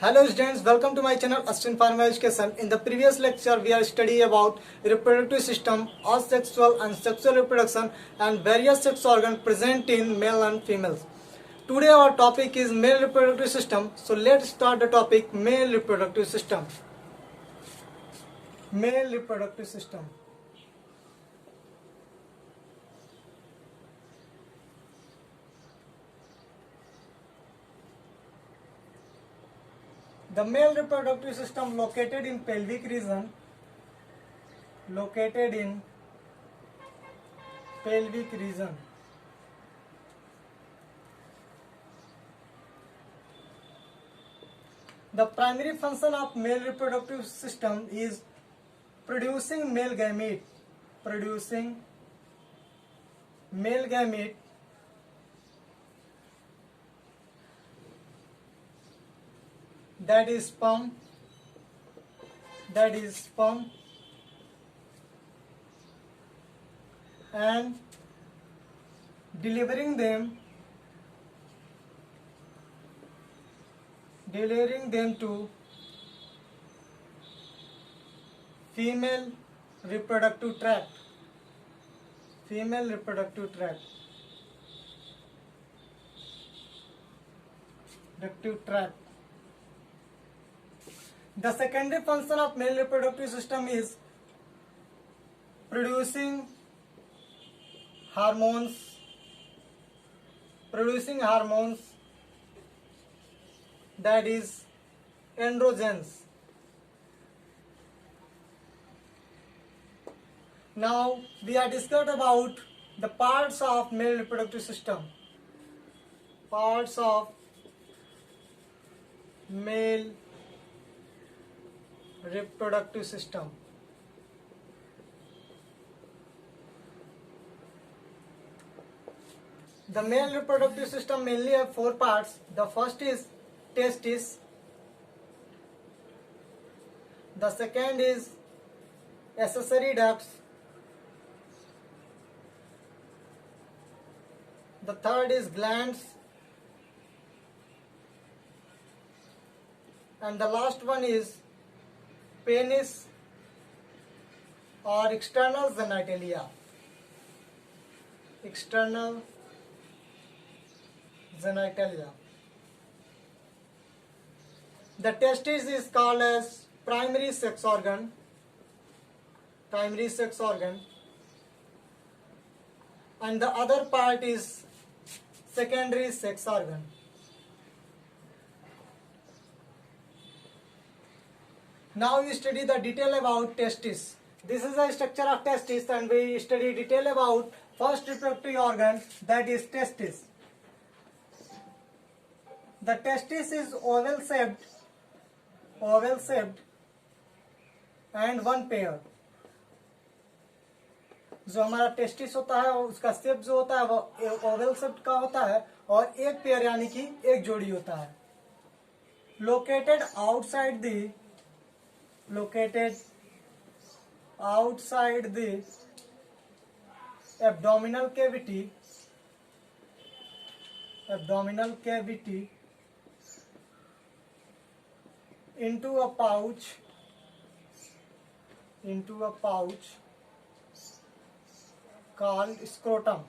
Hello students, welcome to my channel Astin Pharma Education. In the previous lecture, we are studying about reproductive system, asexual and sexual reproduction and various sex organs present in male and females. Today our topic is male reproductive system. So let's start the topic male reproductive system. Male reproductive system. The male reproductive system located in pelvic region, The primary function of male reproductive system is producing male gamete, that is sperm and delivering them to female reproductive tract. The secondary function of male reproductive system is producing hormones that is androgens. Now we are discussed about the parts of male reproductive system. The male reproductive system mainly have four parts. The first is testis. The second is accessory ducts. The third is glands. And the last one is penis or external genitalia. The testis is called as primary sex organ, and the other part is secondary sex organ. Now we study the detail about testis. This is the structure of testis, and we study detail about first reproductive organ, that is testis. The testis is oval shaped and one pair. जो हमारा testis होता है उसका shape जो होता है वो Oval shape का होता है और एक पेयर यानी कि एक जोड़ी होता है. Located outside the abdominal cavity into a pouch called scrotum.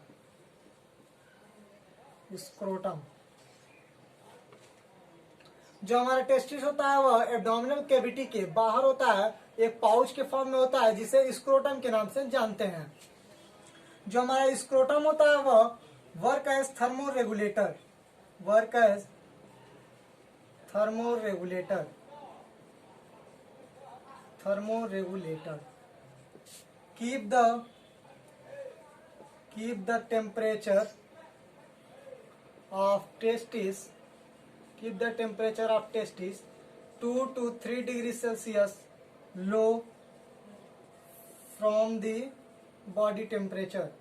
जो हमारा टेस्टिस होता है वह एब्डोमिनल कैविटी के बाहर होता है, एक पाउच के फॉर्म में होता है जिसे स्क्रोटम के नाम से जानते हैं. जो हमारा स्क्रोटम होता है वह work as thermoregulator. Keep the temperature of testis 2 to 3 degrees Celsius low from the body temperature.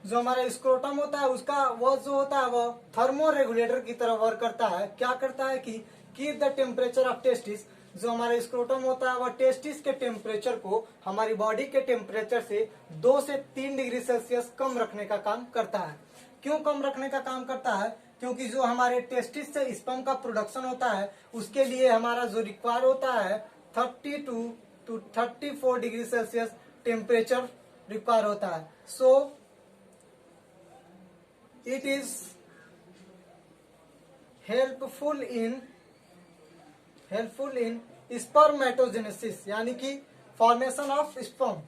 जो हमारा स्क्रोटम होता है उसका वो जो होता है वो थर्मो रेगुलेटर की तरह वर्क करता है. क्या करता है कि keep the temperature of testis, जो हमारा स्क्रोटम होता है वह टेस्टिस के टेम्परेचर को हमारी बॉडी के टेम्परेचर से 2 से 3 डिग्री सेल्सियस कम रखने का काम करता है। क्यों कम रखने का काम करता है? क्योंकि जो हमारे टेस्टिस से स्पर्म का प्रोडक्शन होता है उसके लिए हमारा जो रिक्वायर होता है 32 to 34 degree Celsius temperature require होता है। So it is helpful in spermatogenesis, यानी कि फॉर्मेशन ऑफ स्पर्म।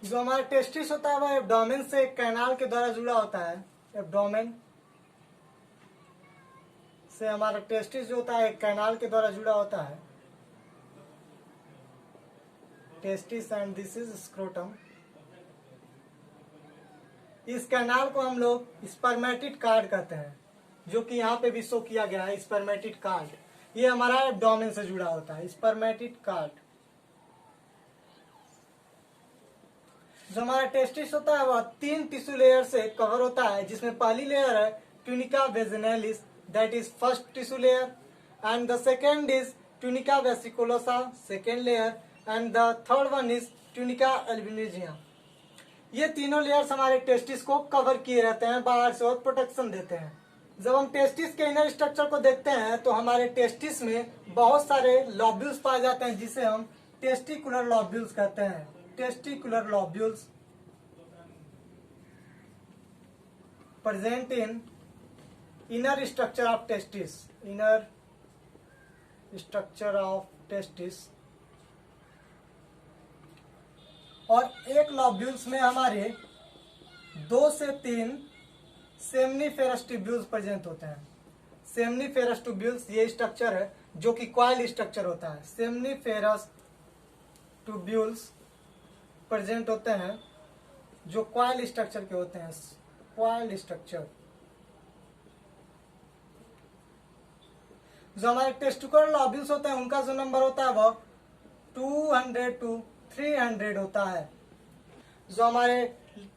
जो हमारा टेस्टिस होता है वह एब्डोमेन से कैनाल के द्वारा जुड़ा होता है। एब्डोमेन से हमारा टेस्टिस जो होता है कैनाल के द्वारा जुड़ा होता है। Testis and this is scrotum. इस कैनाल को हम लोग स्पर्मेटिड कार्ड कहते हैं, जो कि यहाँ पे भी शो किया गया है स्पर्मेटिड कार्ड। ये हमारा एब्डोमेन से जुड़ा होता है स्पर्मेटिड कार्ड। जो हमारा टेस्टिस होता है वह 3 टिश्यू लेयर से कवर होता है, जिसमें पहली लेयर है tunica vaginalis, that is first tissue layer, and the second is tunica vasculosa, second layer, and the third one is tunica albuginea. ये तीनों लेयर्स हमारे टेस्टिस को कवर किए रहते हैं बाहर से और प्रोटेक्शन देते हैं। जब हम टेस्टिस के इनर स्ट्रक्चर को देखते हैं तो हमारे टेस्टिस में बहुत सारे लॉब्यूल्स पाए जाते हैं, जिसे हम टेस्टिकुलर लॉब्यूल्स कहते हैं। Testicular lobules present in inner structure of testis. Inner structure of testis. और एक लॉब्यूल्स में हमारे 2 से 3 सेमनीफेरस ट्यूब्यूल्स प्रेजेंट होते हैं। सेमनीफेरस ट्यूब्यूल्स ये स्ट्रक्चर है जो कि कॉइल स्ट्रक्चर होता है। सेमनीफेरस ट्यूब्यूल्स प्रेजेंट होते हैं जो कॉइल स्ट्रक्चर के होते हैं। Coil structure. जो हमारे टेस्टिकुलर लॉब्यूल्स होते हैं उनका जो नंबर होता है वह 200 to 300 होता है। जो हमारे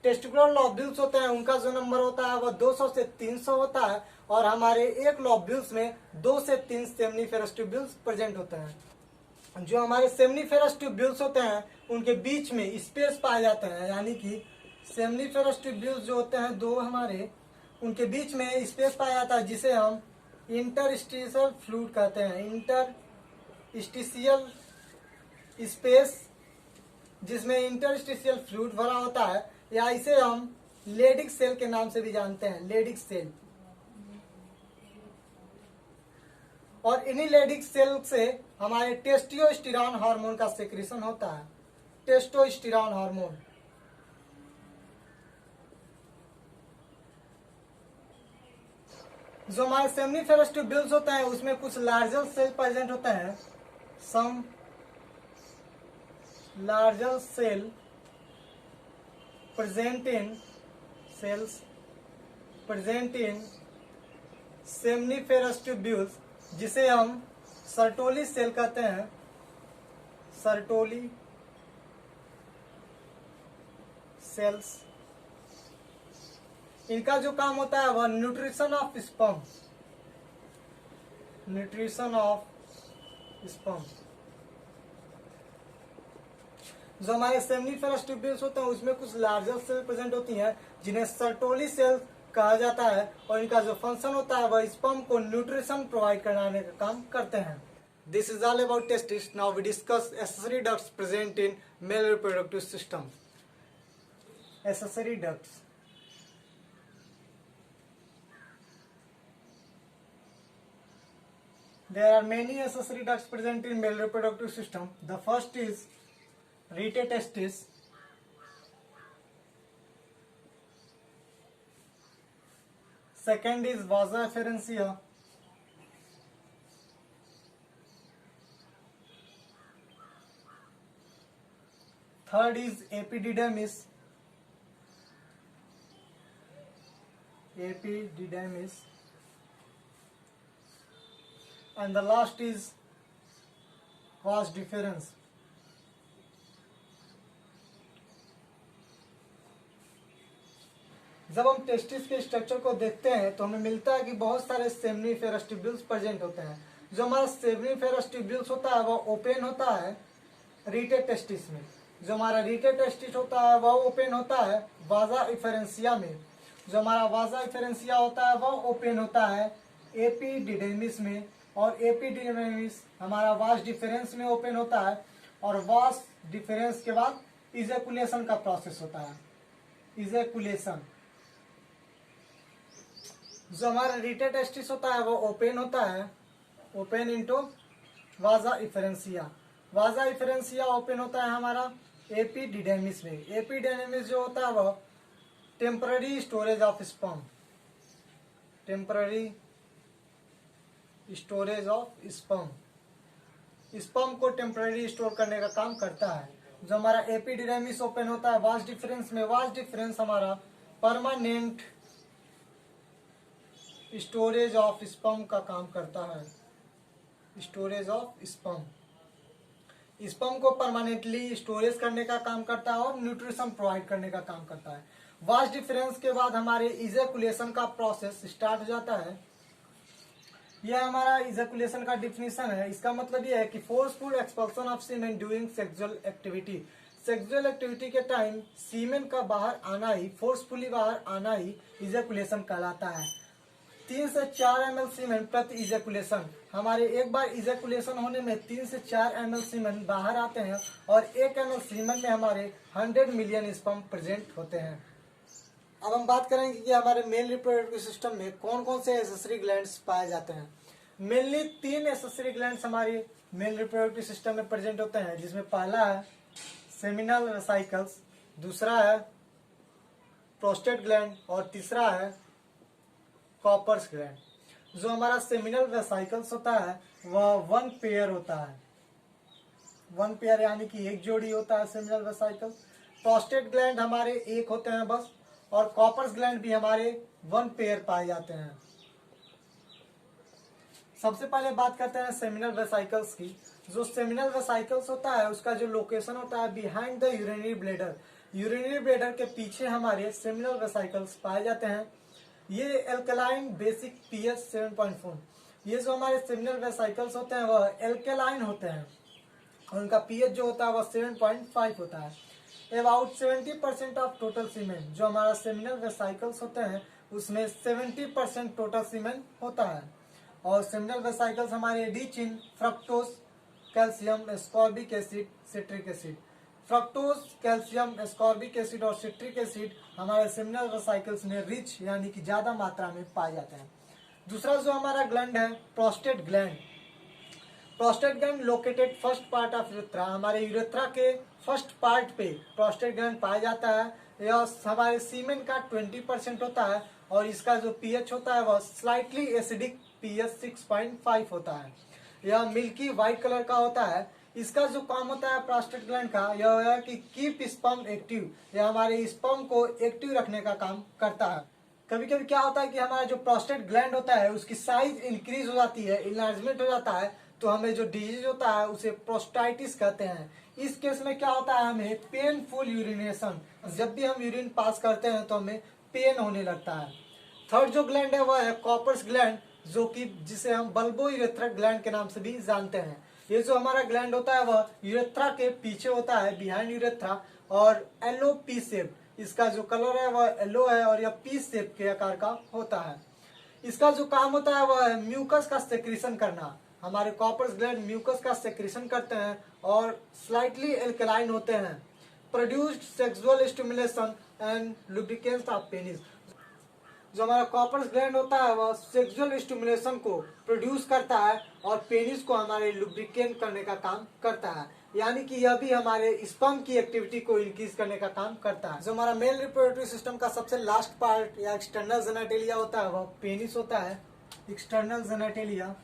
टेस्टिकुलर लॉब्यूल्स होते हैं उनका जो नंबर होता है वह 200 से 300 होता है, और हमारे एक लॉब्यूल्स में 2 से 3 सेमनीफेरस ट्यूब्यूल्स प्रेजेंट होते हैं। जो हमारे सेमनीफेरस ट्यूब्यूल्स होते हैं उनके बीच में स्पेस पाए जाते हैं, यानी कि सेमनीफेरस ट्यूब्यूल्स जो होते हैं दो हमारे, उनके बीच में स्पेस पाया जाता है, जिसे हम इंटरस्टिशियल फ्लूइड कहते हैं। इंटरस्टिशियल स्पेस, जिसमें इंटरस्टिशियल फ्लूइड भरा होता है, या इसे हम लेडिक सेल के नाम से भी जानते हैं। Leydig cell. और इन्हीं लेडिक सेल से हमारे टेस्टोस्टेरोन हार्मोन का सेक्रेशन होता है। Testosterone hormone. जो हमारे सेमनीफेरस ट्यूब्यूल्स होते हैं उसमें कुछ लार्जर सेल प्रेजेंट होते हैं। सम larger cell present in seminiferous tubules, जिसे हम सर्टोली सेल कहते हैं। Sertoli cells. इनका जो काम होता है वह nutrition of sperm. Nutrition of sperm. जो हमारे सेमनीफेरस ट्यूब्यूल्स होते हैं उसमें कुछ लार्जर सेल प्रेजेंट होती हैं, जिन्हें सर्टोली सेल कहा जाता है, और इनका जो फंक्शन होता है वह स्पर्म को न्यूट्रिशन प्रोवाइड कराने का काम करते हैं। This is all about testis. Now we discuss accessory ducts present in male reproductive system. Accessory ducts. There are many accessory ducts present in male reproductive system. The first is rete testis. Second is vasa efferentia. Third is epididymis. Epididymis. And the last is vas deferens. जब हम testis के structure को देखते हैं तो हमें मिलता है कि बहुत सारे सेमनीफेरस ट्यूब्यूल्स प्रेजेंट होते हैं। जो हमारा सेमिनिफेरस ट्यूब्यूल्स होता है वो ओपन होता है रीटे टेस्टिस में। जो हमारा रीटे टेस्टिस होता है वह ओपन होता है वाजा इफेरेंसिया में। जो हमारा वाजा इफेरेंसिया होता है वह ओपन होता है एपिडिडेमिस में। और एपिडिडेमिस हमारा वास डिफरेंस में ओपन होता है। और वास डिफरेंस के बाद इजेकुलेशन का प्रोसेस होता है, इजेकुलेशन। जो हमारा रीटे टेस्टिस होता है वो ओपन होता है, ओपन इंटू वाजा इफेरेंसिया। वाजा इफेरेंसिया ओपन होता है हमारा एपिडिडेमिस में। एपिडिडेमिस जो होता है वो temporary storage of sperm, temporary storage of sperm, sperm को टेम्पररी स्टोर करने का काम करता है। जो हमारा एपिडिडेमिस ओपन होता है वास डिफरेंस में। वास डिफरेंस हमारा परमानेंट स्टोरेज ऑफ स्पर्म का काम करता है, स्टोरेज ऑफ स्पर्म। स्पर्म को परमानेंटली स्टोरेज करने का काम करता है और न्यूट्रिशन प्रोवाइड करने का काम करता है। वास डिफरेंस के बाद हमारे इजेकुलेशन का प्रोसेस स्टार्ट हो जाता है। यह हमारा इजेकुलेशन का डिफिनीशन है। इसका मतलब यह है कि forceful expulsion of semen during sexual activity. Sexual activity के टाइम सीमेन का बाहर आना ही, फोर्सफुली बाहर आना ही इजेकुलेशन कहलाता है। 3 से 4 ml सीमेन प्रति इजेकुलेशन। हमारे एक बार इजेकुलेशन होने में 3 से 4 ml सीमेन बाहर आते हैं और 1 ml सीमेन में हमारे 100 मिलियन स्पर्म प्रेजेंट होते हैं। अब हम बात करेंगे कि हमारे मेल रिप्रोडक्टिव सिस्टम में कौन कौन से एसेसरी ग्लैंड्स पाए जाते हैं। मेनली 3 एसेसरी ग्लैंड्स हमारे मेल रिप्रोडक्टिव सिस्टम में प्रेजेंट होते हैं, जिसमें पहला है सेमिनल वेसिकल्स, दूसरा है प्रोस्टेट ग्लैंड और तीसरा है कॉपर्स ग्लैंड। जो हमारा सेमिनल वेसिकल्स होता है वह 1 पेयर होता है, 1 पेयर यानी कि एक जोड़ी होता है सेमिनल वेसिकल्स। प्रोस्टेट ग्लैंड हमारे एक होते हैं बस, और कॉपर्स ग्लैंड भी हमारे 1 पेयर पाए जाते हैं। सबसे पहले बात करते हैं सेमिनल वेसिकल्स की। जो सेमिनल वेसिकल्स होता है उसका जो लोकेशन होता है behind the urinary bladder, urinary bladder के पीछे हमारे सेमिनल वेसिकल्स पाए जाते हैं। ये एल्कलाइन बेसिक पीएच 7.4। ये जो हमारे सेमिनल वेसिकल्स होते हैं वह एल्कलाइन होते हैं और उनका पीएच जो होता है वह 7.5 होता है। अबाउट 70% ऑफ टोटल सीमेन, जो हमारा सेमिनल वेसिकल्स होते हैं उसमें 70% टोटल सीमेन होता है। और सेमिनल वेसिकल्स हमारे rich in fructose, calcium, ascorbic acid, citric acid. Fructose, calcium, ascorbic acid और सिट्रिक एसिड हमारे सेमिनल वेसिकल्स में रिच यानी कि ज्यादा मात्रा में पाए जाते हैं। दूसरा जो हमारा ग्लैंड है prostate gland. Prostate gland located first part of urethra, हमारे यूरेथ्रा के फर्स्ट पार्ट पे प्रोस्टेट ग्लैंड पाया जाता है। यह हमारे सीमेन का 20% होता है और इसका जो पीएच होता है वह स्लाइटली एसिडिक पीएच 6.5 होता है। यह मिल्की व्हाइट कलर का होता है। इसका जो काम होता है प्रोस्टेट ग्लैंड का यह है कि कीप स्पर्म एक्टिव, यह हमारे स्पर्म को एक्टिव रखने का काम करता है। कभी कभी क्या होता है कि हमारा जो प्रोस्टेट ग्लैंड होता है उसकी साइज इंक्रीज हो जाती है, इनलार्जमेंट हो जाता है, तो हमें जो डिजीज होता है उसे प्रोस्टाइटिस कहते हैं। इस केस में क्या होता है, हमें पेनफुल यूरिनेशन, जब भी हम यूरिन पास करते हैं तो हमें पेन होने लगता है। थर्ड जो ग्लैंड है वह है कॉपर्स ग्लैंड, जो कि जिसे हम बल्बो यूरेथ्रा ग्लैंड के नाम से भी जानते हैं। ये जो हमारा ग्लैंड होता है वह यूरेथ्रा के पीछे होता है, बिहाइंड यूरेथ्रा, और येलो पी शेप, इसका जो कलर है वह येलो है और यह पी शेप के आकार का होता है। इसका जो काम होता है वह है म्यूकस का सेक्रेशन करना। हमारे कॉपर्स ग्लैंड म्यूकस का सेक्रेशन करते हैं और स्लाइटली एल्कलाइन होते हैं। Produced sexual stimulation and lubricants of penis. जो हमारा कॉपर्स ग्लैंड होता है वह सेक्सुअल स्टिमुलेशन को प्रोड्यूस करता है और पेनिस को हमारे लुब्रिकेट करने का काम करता है, यानी कि यह भी हमारे स्पर्म की एक्टिविटी को इंक्रीज करने का काम करता है। जो हमारा मेल रिप्रोडक्टिव सिस्टम का सबसे लास्ट पार्ट या एक्सटर्नल जेनेटेलिया होता है वह पेनिस होता है। External genitalia,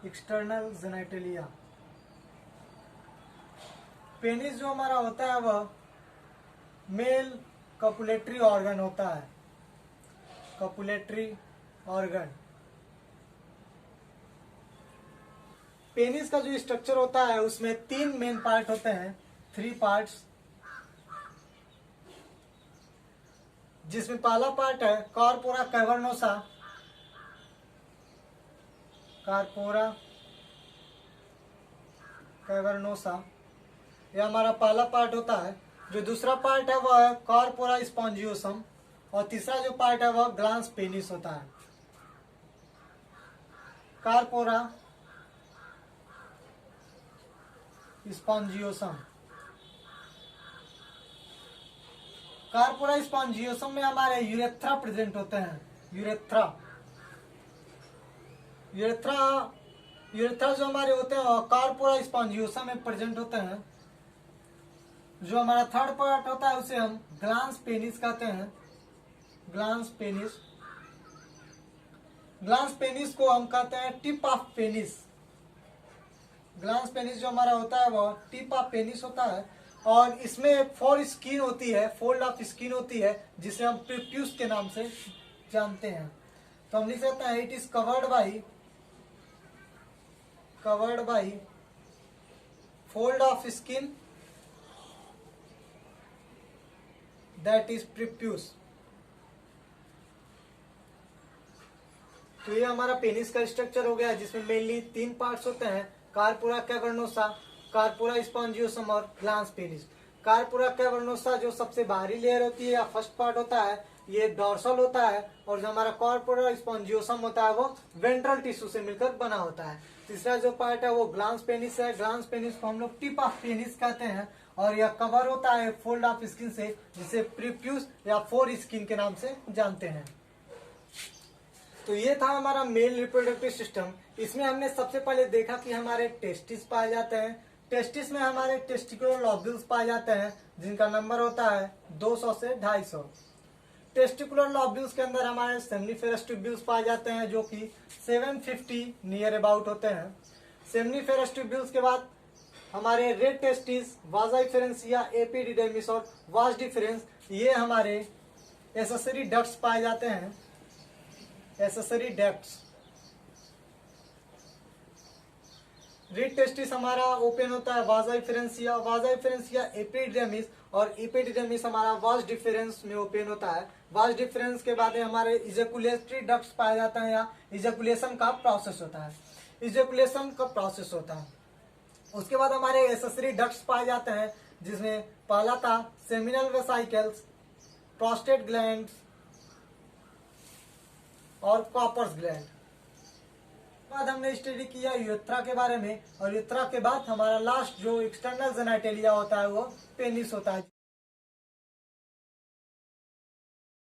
external genitalia. Penis जो हमारा होता है वह मेल कपुलेटरी ऑर्गन होता है, कपुलेटरी ऑर्गन। पेनिस का जो स्ट्रक्चर होता है उसमें 3 मेन पार्ट होते हैं, 3 पार्ट्स, जिसमें पहला पार्ट है कॉर्पोरा कैवर्नोसा, कार्पोरा कैवर्नोसा, यह हमारा पहला पार्ट होता है। जो दूसरा पार्ट है वह है कार्पोरा स्पॉन्जियोसम, और तीसरा जो पार्ट है वह ग्लांस पेनिस होता है। कार्पोरा स्पॉन्जियोसम, कार्पोरा स्पॉन्जियोसम में हमारे यूरेथ्रा प्रेजेंट होते हैं। यूरेथ्रा जो हमारे होते हैं कार्पोरा स्पॉन्जियोसम में प्रेजेंट होते हैं। जो हमारा थर्ड पार्ट होता है उसे हम ग्लांस पेनिस कहते हैं। ग्लांस पेनिस, ग्लांस पेनिस को हम कहते हैं tip of penis. Glans penis जो हमारा होता है वह टिप ऑफ पेनिस होता है, और इसमें एक फोर स्किन होती है, फोल्ड ऑफ स्किन होती है, जिसे हम प्रीप्यूस के नाम से जानते हैं। तो हम लिख सकते हैं it is covered by fold of skin that is prepuce. तो ये हमारा पेनिस का स्ट्रक्चर हो गया है, जिसमें मेनली 3 पार्ट्स होते हैं, कार्पोरा कैवर्नोसा, कार्पोरा स्पॉन्जियोसम और ग्लांस पेनिस। कार्पोरा कैवर्नोसा जो सबसे बाहरी लेयर होती है या फर्स्ट पार्ट होता है, ये डॉर्सल होता है, और जो हमारा कार्पोरा स्पॉन्जियोसम होता है वो वेंट्रल टिश्यू से मिलकर बना होता है। तीसरा जो पार्ट है वो ग्लांस पेनिस है। ग्लांस पेनिस को हम लोग टिप ऑफ पेनिस कहते हैं, और यह कवर होता है फोल्ड ऑफ स्किन से, जिसे प्रीप्यूस या फोर स्किन के नाम से जानते हैं। तो ये था हमारा मेल रिप्रोडक्टिव सिस्टम। इसमें हमने सबसे पहले देखा कि हमारे टेस्टिस पाए जाते हैं। टेस्टिस में हमारे टेस्टिकुलर लॉब्यूल्स पाए जाते हैं, जिनका नंबर होता है 200 से 250। टेस्टिकुलर लॉब्यूल्स के अंदर हमारे सेमनीफेरस ट्यूब्यूल्स पाए जाते हैं, जो कि 750 नियर अबाउट होते हैं। सेमनीफेरस ट्यूब्यूल्स के बाद हमारे रेड टेस्टिस, वाजा इफेरेंसिया, एपिडिडेमिस और वास डिफरेंस, ये हमारे एसेसरी डक्ट्स पाए जाते हैं। Accessory ducts. रेड टेस्टिस हमारा ओपन होता है वाजा इफेरेंसिया, एपिडिडेमिस, और एपिडिडेमिस हमारा वास डिफरेंस में ओपन होता है। वास डिफरेंस के बाद हमारे इजैकुलेटरी डक्ट्स पाए जाते हैं, या इजैकुलेशन का प्रोसेस होता है। उसके बाद हमारे एसेसरी डक्ट्स पाए जाते हैं, जिसमें पहला था सेमिनल वेसाइकल्स, प्रोस्टेट ग्लैंड और कॉपर्स ग्लैंड। बाद हमने स्टडी किया यूरेथ्रा के बारे में, और यूरेथ्रा के बाद हमारा लास्ट जो एक्सटर्नल जेनिटलिया होता है वो पेनिस होता है।